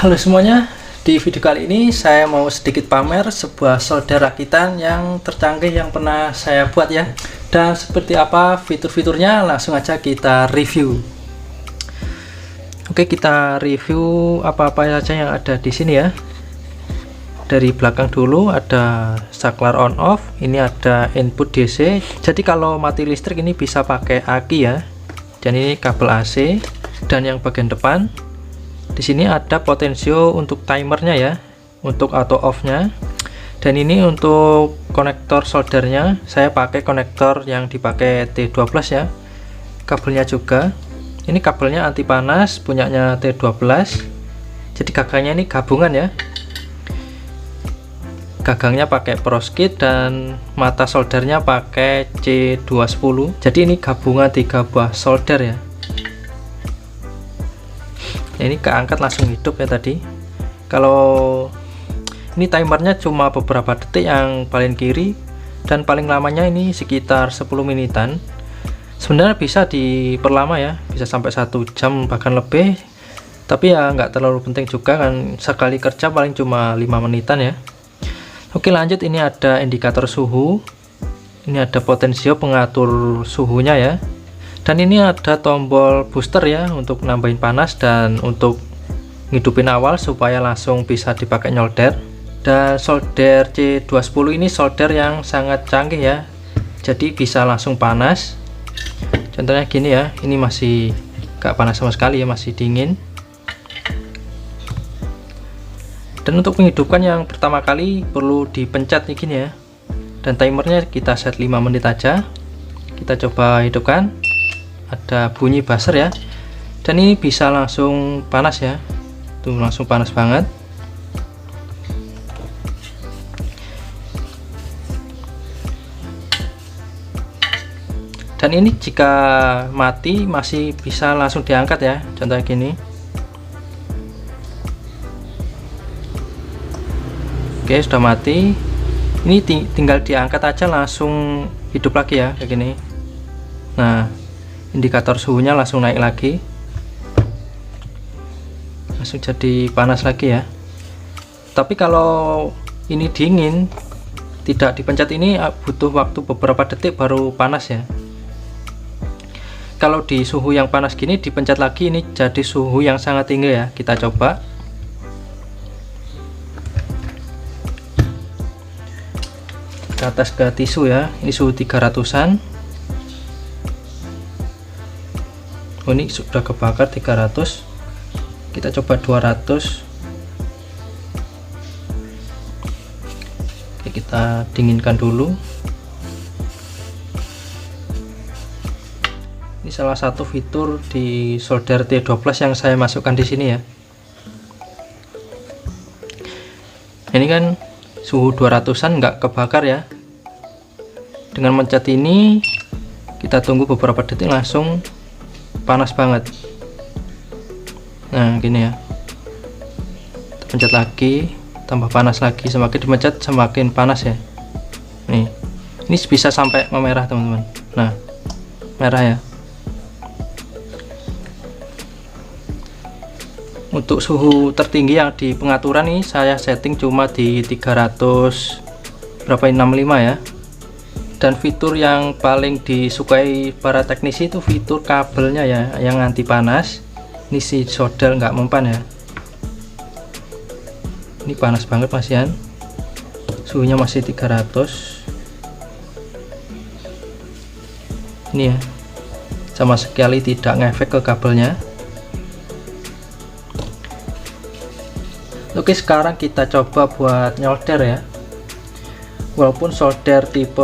Halo semuanya, di video kali ini saya mau sedikit pamer sebuah solder rakitan yang tercanggih yang pernah saya buat ya. Dan seperti apa fitur-fiturnya, langsung aja kita review. Oke, kita review apa-apa saja yang ada di sini ya. Dari belakang dulu ada saklar on off, ini ada input DC. Jadi kalau mati listrik ini bisa pakai aki ya. Dan ini kabel AC, dan yang bagian depan di sini ada potensio untuk timernya ya, untuk auto off-nya. Dan ini untuk konektor soldernya, saya pakai konektor yang dipakai T12 ya. Kabelnya juga, ini kabelnya anti panas, punyanya T12. Jadi gagangnya ini gabungan ya. Gagangnya pakai Proskit dan mata soldernya pakai C210. Jadi ini gabungan 3 buah solder ya. Ini keangkat langsung hidup ya tadi. Kalau ini timernya cuma beberapa detik yang paling kiri, dan paling lamanya ini sekitar 10 menitan. Sebenarnya bisa diperlama ya, bisa sampai 1 jam bahkan lebih, tapi ya nggak terlalu penting juga kan, sekali kerja paling cuma 5 menitan ya. Oke, lanjut. Ini ada indikator suhu, ini ada potensio pengatur suhunya ya. Dan ini ada tombol booster ya, untuk nambahin panas dan untuk ngidupin awal supaya langsung bisa dipakai nyolder. Dan solder C210 ini solder yang sangat canggih ya, jadi bisa langsung panas. Contohnya gini ya, ini masih gak panas sama sekali ya, masih dingin. Dan untuk menghidupkan yang pertama kali perlu dipencet nih gini ya. Dan timernya kita set 5 menit aja. Kita coba hidupkan. Ada bunyi buzzer ya, dan ini bisa langsung panas ya, tuh langsung panas banget. Dan ini jika mati masih bisa langsung diangkat ya, contohnya gini. Oke, sudah mati, ini tinggal diangkat aja langsung hidup lagi ya, kayak gini. Nah, indikator suhunya langsung naik lagi, langsung jadi panas lagi ya. Tapi kalau ini dingin, tidak dipencet ini butuh waktu beberapa detik baru panas ya. Kalau di suhu yang panas gini dipencet lagi, ini jadi suhu yang sangat tinggi ya. Kita coba. Ke atas ke tisu ya, ini suhu 300-an. Oh, ini sudah kebakar 300. Kita coba 200. Oke, kita dinginkan dulu. Ini salah satu fitur di solder T12 yang saya masukkan di sini ya. Ini kan suhu 200-an nggak kebakar ya. Dengan mencet ini kita tunggu beberapa detik langsung panas banget. Nah gini ya, pencet lagi, tambah panas lagi, semakin dipencet semakin panas ya. Nih, ini bisa sampai memerah teman-teman. Nah, merah ya. Untuk suhu tertinggi yang di pengaturan ini saya setting cuma di 300 berapa, 65 ya. Dan fitur yang paling disukai para teknisi itu fitur kabelnya ya, yang anti panas. Ini si solder nggak mempan ya. Ini panas banget masihan, suhunya masih 300. Ini ya, sama sekali tidak ngefek ke kabelnya. Oke, sekarang kita coba buat nyolder ya. Walaupun solder tipe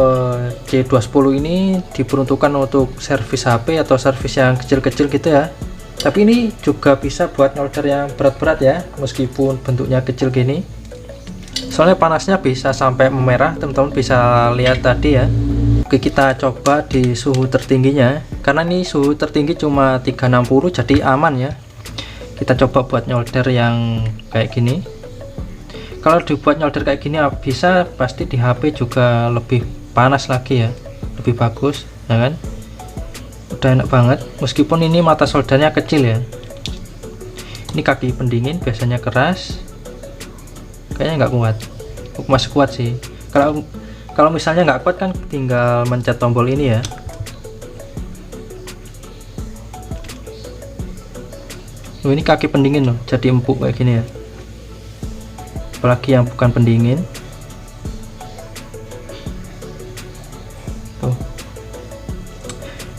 C210 ini diperuntukkan untuk servis HP atau servis yang kecil-kecil gitu ya, tapi ini juga bisa buat nyolder yang berat-berat ya, meskipun bentuknya kecil gini. Soalnya panasnya bisa sampai memerah, teman-teman bisa lihat tadi ya. Oke, kita coba di suhu tertingginya, karena ini suhu tertinggi cuma 360, jadi aman ya. Kita coba buat nyolder yang kayak gini. Kalau dibuat nyolder kayak gini bisa pasti di HP juga lebih panas lagi ya, lebih bagus ya kan. Udah enak banget, meskipun ini mata soldernya kecil ya. Ini kaki pendingin biasanya keras, kayaknya nggak kuat. Masih kuat sih. Kalau misalnya nggak kuat kan tinggal mencet tombol ini ya. Ini kaki pendingin loh, jadi empuk kayak gini ya. Apalagi yang bukan pendingin. Tuh.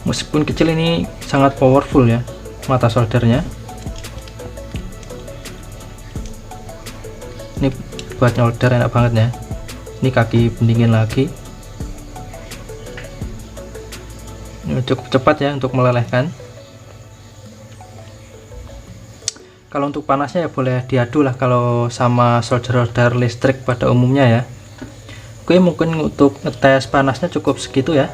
Meskipun kecil ini sangat powerful ya mata soldernya. Ini buat nyolder enak banget ya. Ini kaki pendingin lagi. Ini cukup cepat ya untuk melelehkan. Kalau untuk panasnya ya boleh diadu lah kalau sama solder listrik pada umumnya ya. Oke, mungkin untuk ngetes panasnya cukup segitu ya.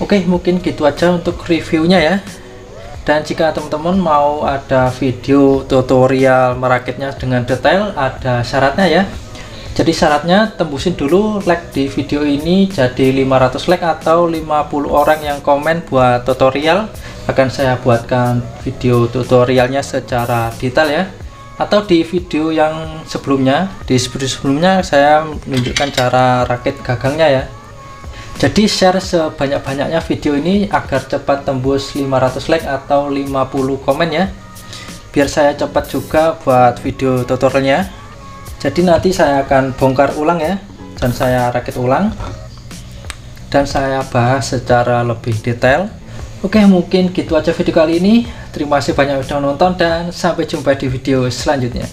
Oke, mungkin gitu aja untuk reviewnya ya. Dan jika teman-teman mau ada video tutorial merakitnya dengan detail, ada syaratnya ya. Jadi syaratnya tembusin dulu like di video ini jadi 500 like atau 50 orang yang komen buat tutorial, akan saya buatkan video tutorialnya secara detail ya. Atau di video yang sebelumnya, saya menunjukkan cara rakit gagangnya ya. Jadi share sebanyak-banyaknya video ini agar cepat tembus 500 like atau 50 komen ya, biar saya cepat juga buat video tutorialnya. Jadi nanti saya akan bongkar ulang ya, dan saya rakit ulang dan saya bahas secara lebih detail. Oke, mungkin gitu aja video kali ini. Terima kasih banyak sudah menonton dan sampai jumpa di video selanjutnya.